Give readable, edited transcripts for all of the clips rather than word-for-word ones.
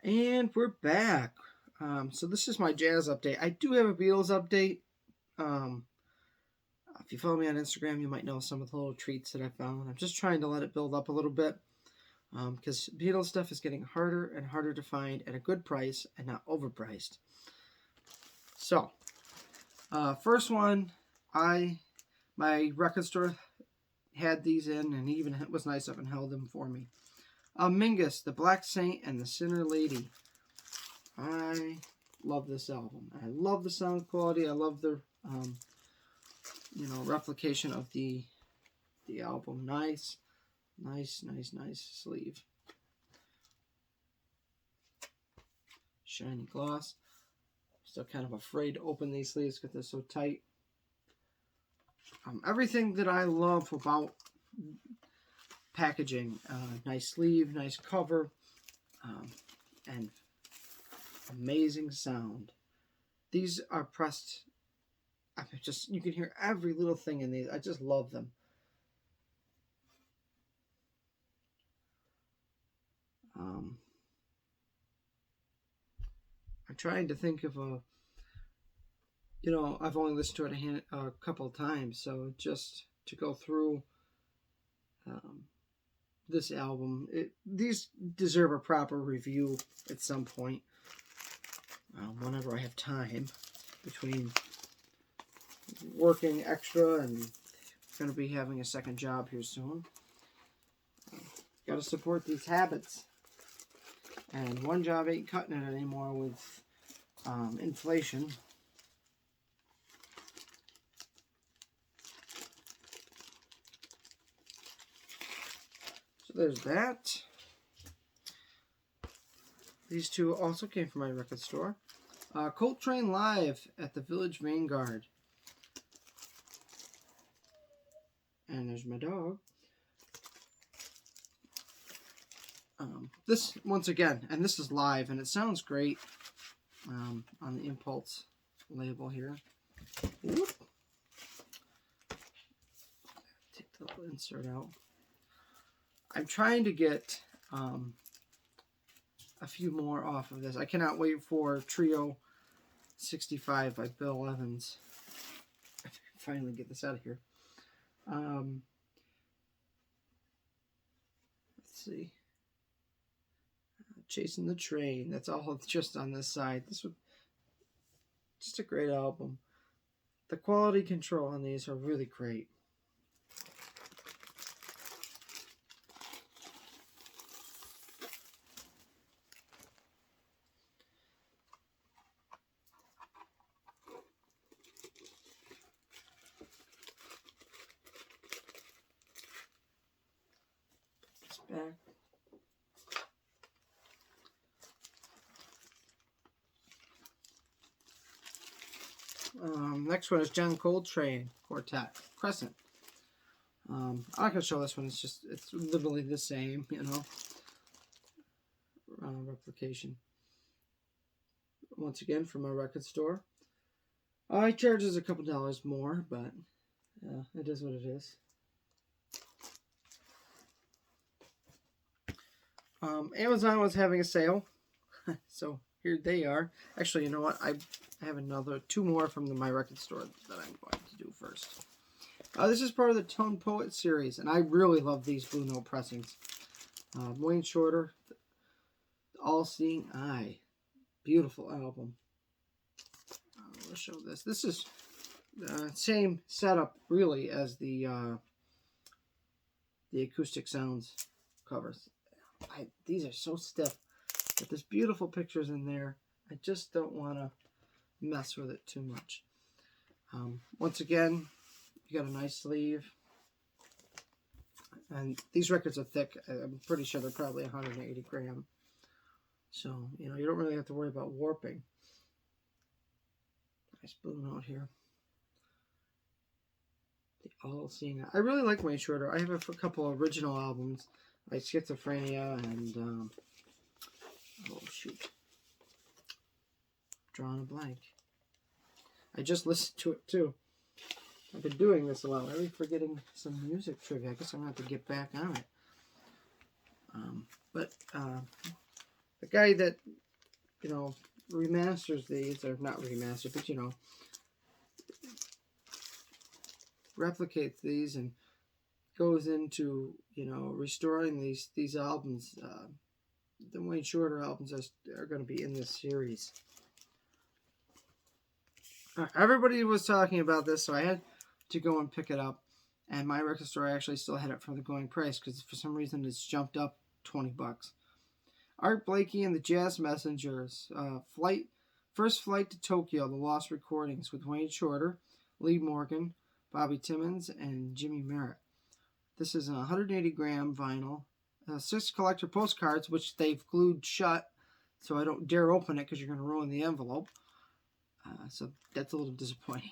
And we're back. So this is my jazz update. I do have a Beatles update. If you follow me on Instagram, you might know some of the little treats that I found. I'm just trying to let it build up a little bit because Beatles stuff is getting harder and harder to find at a good price and not overpriced. So, first one, my record store had these in, and he even was nice up and held them for me. Mingus, the Black Saint and the Sinner Lady. I love this album. I love the sound quality. I love the replication of the album. Nice sleeve. Shiny gloss. Still kind of afraid to open these sleeves because they're so tight. Everything that I love about packaging. Nice sleeve, nice cover, and amazing sound. These are pressed. You can hear every little thing in these. I just love them. I'm trying to think of I've only listened to it a couple of times, so just to go through this album, these deserve a proper review at some point. Whenever I have time between working extra and going to be having a second job here soon. Got to support these habits. And one job ain't cutting it anymore with inflation. So there's that. These two also came from my record store. Coltrane Live at the Village Vanguard. And there's my dog. This, once again, and this is live, and it sounds great on the Impulse label here. Whoop. Take the little insert out. I'm trying to get a few more off of this. I cannot wait for Trio 65 by Bill Evans. I finally get this out of here. Let's see. Chasing the Train. That's all just on this side. This was just a great album. The quality control on these are really great. Back. Next one is John Coltrane Quartet Crescent. I'm not gonna show this one. It's literally the same, replication. Once again from my record store. He charges a couple dollars more, but it is what it is. Amazon was having a sale, so here they are. Actually, you know what? I have two more from my record store that I'm going to do first. This is part of the Tone Poet series, and I really love these Blue Note pressings. Wayne Shorter, All Seeing Eye. Beautiful album. I'll show this. This is the same setup, really, as the Acoustic Sounds covers. These are so stiff, but there's beautiful pictures in there. I just don't want to mess with it too much. Once again, you got a nice sleeve. And these records are thick. I'm pretty sure they're probably 180 gram. So, you don't really have to worry about warping. Nice Blue Note here. The All Seeing. I really like Wayne Shorter. I have a couple of original albums, like Schizophrenia and, oh shoot, drawing a blank. I just listened to it too. I've been doing this a lot. I'm forgetting some music trivia. I guess I'm going to have to get back on it. But the guy that you know, remasters these, or not remasters, but, you know, replicates these and goes into, you know, restoring these albums. The Wayne Shorter albums are going to be in this series. Everybody was talking about this, so I had to go and pick it up. And my record store actually still had it for the going price because for some reason it's jumped up $20. Art Blakey and the Jazz Messengers. First Flight to Tokyo, The Lost Recordings with Wayne Shorter, Lee Morgan, Bobby Timmons, and Jimmy Merritt. This is a 180-gram vinyl. 6 collector postcards, which they've glued shut, so I don't dare open it because you're going to ruin the envelope. So that's a little disappointing.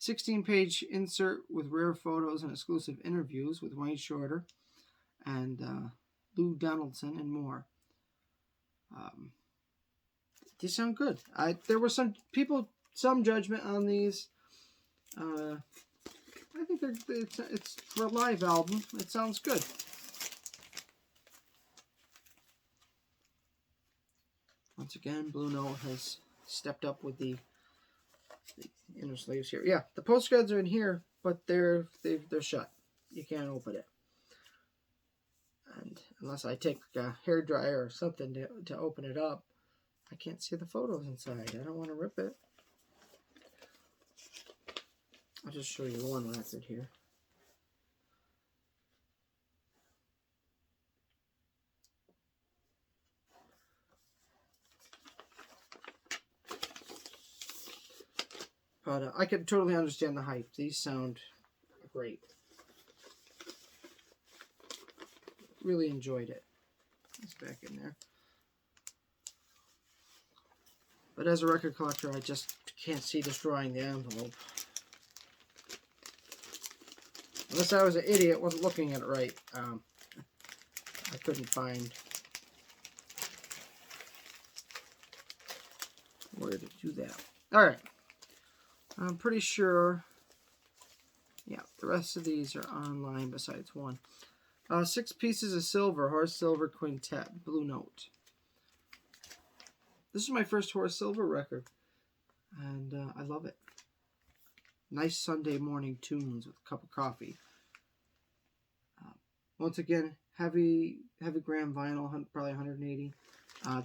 16-page insert with rare photos and exclusive interviews with Wayne Shorter and Lou Donaldson and more. These sound good. There were some judgment on these. I think it's for a live album. It sounds good. Once again, Blue Note has stepped up with the inner sleeves here. Yeah, the postcards are in here, but they're shut. You can't open it. And unless I take a hairdryer or something to open it up, I can't see the photos inside. I don't want to rip it. I'll just show you one record here. But I can totally understand the hype. These sound great. Really enjoyed it. It's back in there. But as a record collector, I just can't see destroying the envelope. Unless I was an idiot, wasn't looking at it right. I couldn't find where to do that. Alright. I'm pretty sure, yeah, the rest of these are online besides one. 6 Pieces of Silver, Horace Silver Quintet, Blue Note. This is my first Horace Silver record, and I love it. Nice Sunday morning tunes with a cup of coffee. Once again, heavy gram vinyl, probably 180.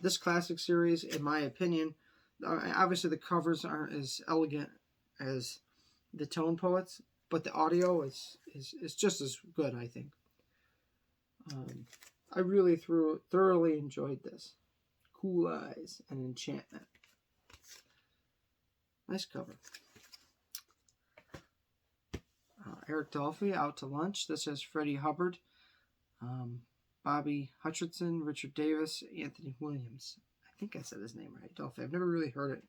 This classic series, in my opinion, obviously the covers aren't as elegant as the Tone Poets, but the audio is just as good, I think. I really thoroughly enjoyed this. Cool Eyes and Enchantment. Nice cover. Eric Dolphy, Out to Lunch. This has Freddy Hubbard, Bobby Hutcherson, Richard Davis, Anthony Williams. I think I said his name right, Dolphy. I've never really heard it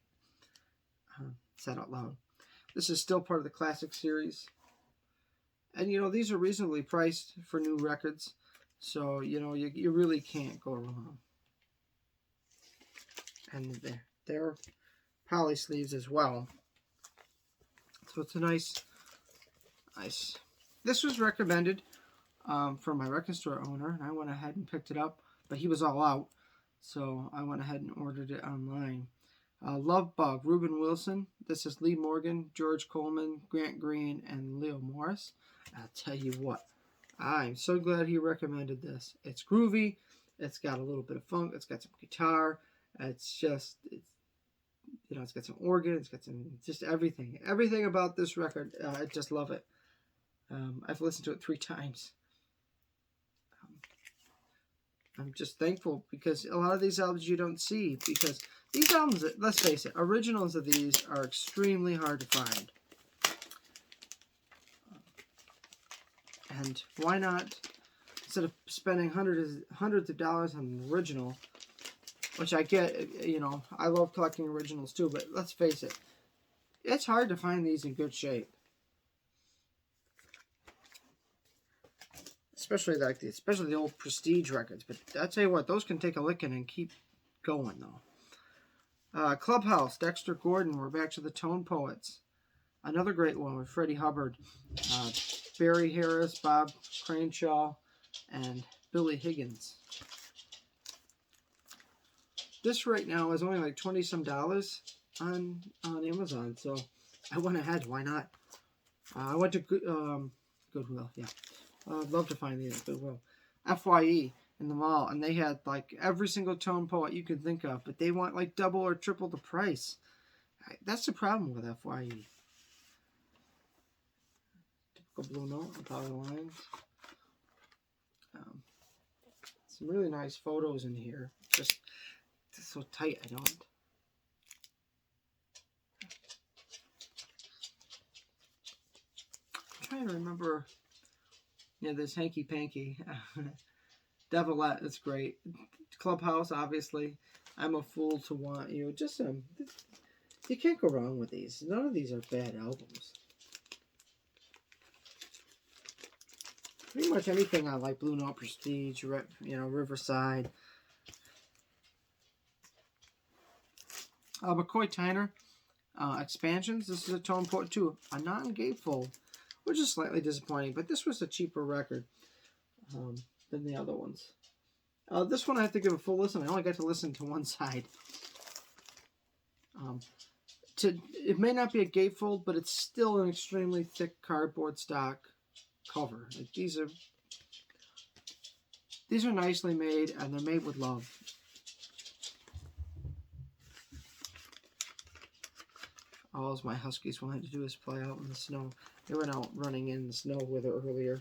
said out loud. This is still part of the classic series. And, you know, these are reasonably priced for new records. So, you know, you really can't go wrong. And they're poly sleeves as well. So it's a nice. This was recommended from my record store owner, and I went ahead and picked it up. But he was all out, so I went ahead and ordered it online. Love Bug, Reuben Wilson. This is Lee Morgan, George Coleman, Grant Green, and Leo Morris. I'll tell you what, I'm so glad he recommended this. It's groovy. It's got a little bit of funk. It's got some guitar. It's got some organ. It's got some just everything. Everything about this record, I just love it. I've listened to it 3 times. I'm just thankful because a lot of these albums you don't see, because these albums, let's face it, originals of these are extremely hard to find. And why not, instead of spending hundreds of dollars on an original, which I get, you know, I love collecting originals too, but let's face it, it's hard to find these in good shape. Especially the old Prestige records. But I'll tell you what, those can take a licking and keep going, though. Clubhouse, Dexter Gordon. We're back to the Tone Poets. Another great one with Freddy Hubbard. Barry Harris, Bob Cranshaw, and Billy Higgins. This right now is only like $20 some on Amazon, so I went ahead. Why not? I went to Goodwill. Yeah, I'd love to find these at Goodwill. FYE in the mall, and they had like every single tone poet you could think of, but they want like double or triple the price. That's the problem with FYE. Typical blue note and power lines. Some really nice photos in here. Just so tight, I don't. I'm trying to remember. Yeah, there's Hanky Panky. Devilette, that's great. Clubhouse, obviously. I'm a Fool to Want You. Just you can't go wrong with these. None of these are bad albums. Pretty much anything I like. Blue Note, Prestige, Riverside. McCoy Tyner, Expansions. This is a tone poet too. A non-gatefold, which is slightly disappointing, but this was a cheaper record than the other ones. This one I have to give a full listen. I only got to listen to one side. It may not be a gatefold, but it's still an extremely thick cardboard stock cover. Like these are nicely made, and they're made with love. All my Huskies wanted to do is play out in the snow. They were out running in the snow with her earlier.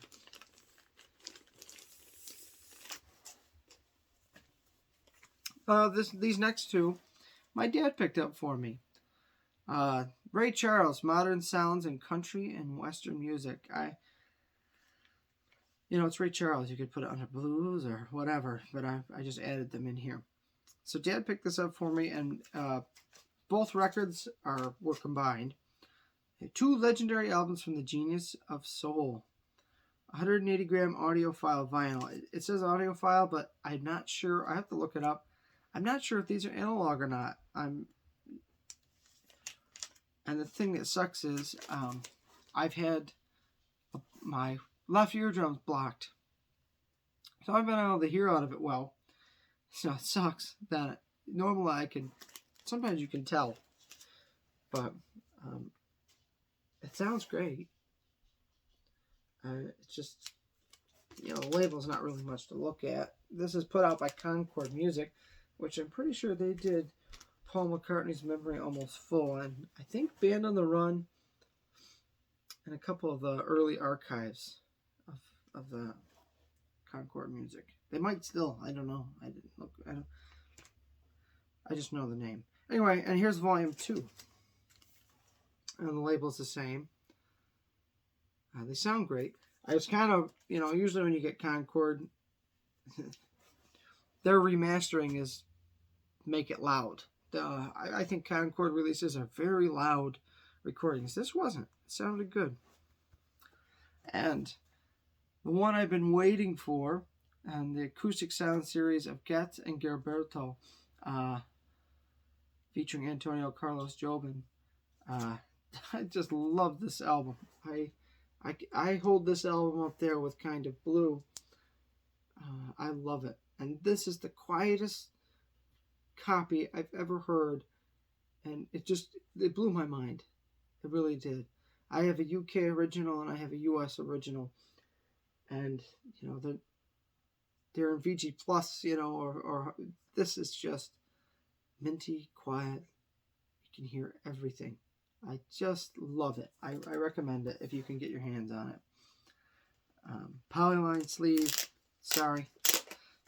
These next two, my dad picked up for me. Ray Charles, Modern Sounds in Country and Western Music. It's Ray Charles. You could put it under blues or whatever, but I just added them in here. So Dad picked this up for me, and both records were combined. 2 legendary albums from the genius of soul. 180-gram audiophile vinyl. It says audiophile, but I'm not sure. I have to look it up. I'm not sure if these are analog or not. And the thing that sucks is I've had my left eardrum's blocked. So I've been able to hear out of it well. So it sucks that normally sometimes you can tell. But it sounds great. It's just, the label's not really much to look at. This is put out by Concord Music, which I'm pretty sure they did Paul McCartney's Memory Almost Full, and I think Band on the Run, and a couple of the early archives of the Concord Music. They might still. I don't know. I didn't look. I just know the name. Anyway, and here's volume 2. And the label's the same. They sound great. I was kind of, usually when you get Concord, their remastering is make it loud. I think Concord releases are very loud recordings. This wasn't. It sounded good. And the one I've been waiting for, and the acoustic sound series of Getz and Gilberto, featuring Antonio Carlos Jobim. I just love this album. I hold this album up there with Kind of Blue. I love it. And this is the quietest copy I've ever heard. And it blew my mind. It really did. I have a UK original and I have a US original. And, they're in VG Plus, or this is just minty, quiet. You can hear everything. I just love it. I recommend it if you can get your hands on it. Polyline sleeve. Sorry.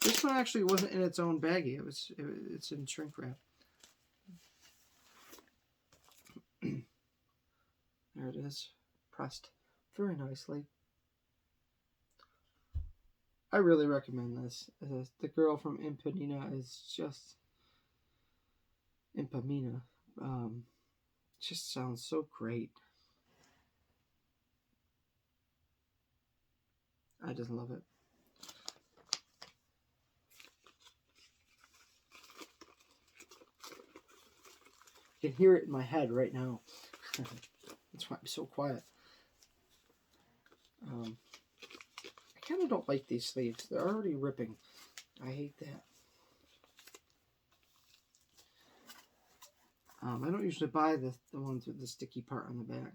This one actually wasn't in its own baggie. It's in shrink wrap. There it is. Pressed very nicely. I really recommend this. The girl from Impamina is just... Impamina. Just sounds so great. I just love it. I can hear it in my head right now. That's why I'm so quiet. I kind of don't like these sleeves. They're already ripping. I hate that. I don't usually buy the ones with the sticky part on the back.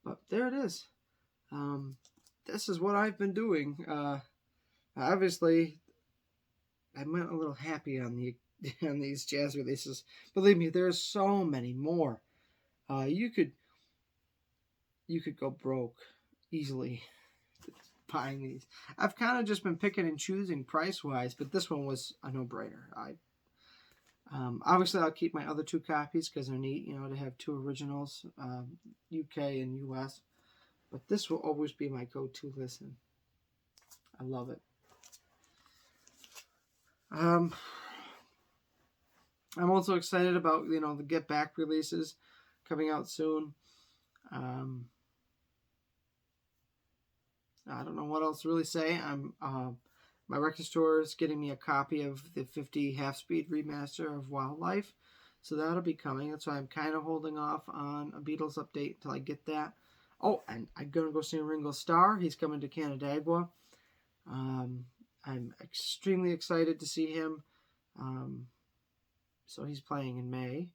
But there it is. This is what I've been doing. Obviously, I'm a little happy on on these jazz releases. Believe me, there's so many more. You could go broke easily buying these. I've kind of just been picking and choosing price wise, but this one was a no-brainer. Obviously I'll keep my other 2 copies because they're neat, to have 2 originals, UK and US. But this will always be my go-to listen. I love it. I'm also excited about, the Get Back releases coming out soon. I don't know what else to really say. My record store is getting me a copy of the 50 half-speed remaster of Wildlife, so that'll be coming. That's why I'm kind of holding off on a Beatles update until I get that. Oh, and I'm gonna go see Ringo Starr. He's coming to Canandaigua. I'm extremely excited to see him. So he's playing in May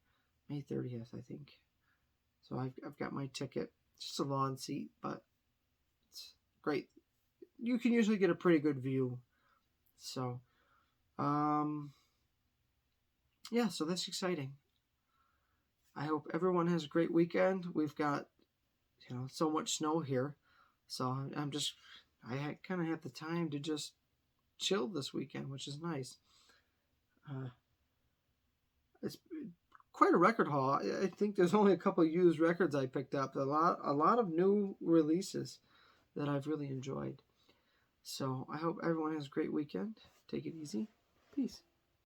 30th, I think. So I've got my ticket. It's just a lawn seat, but it's great. You can usually get a pretty good view. So, yeah, so that's exciting. I hope everyone has a great weekend. We've got, so much snow here. So I kind of have the time to just chill this weekend, which is nice. It's quite a record haul. I think there's only a couple of used records I picked up. A lot of new releases that I've really enjoyed. So I hope everyone has a great weekend. Take it easy. Peace.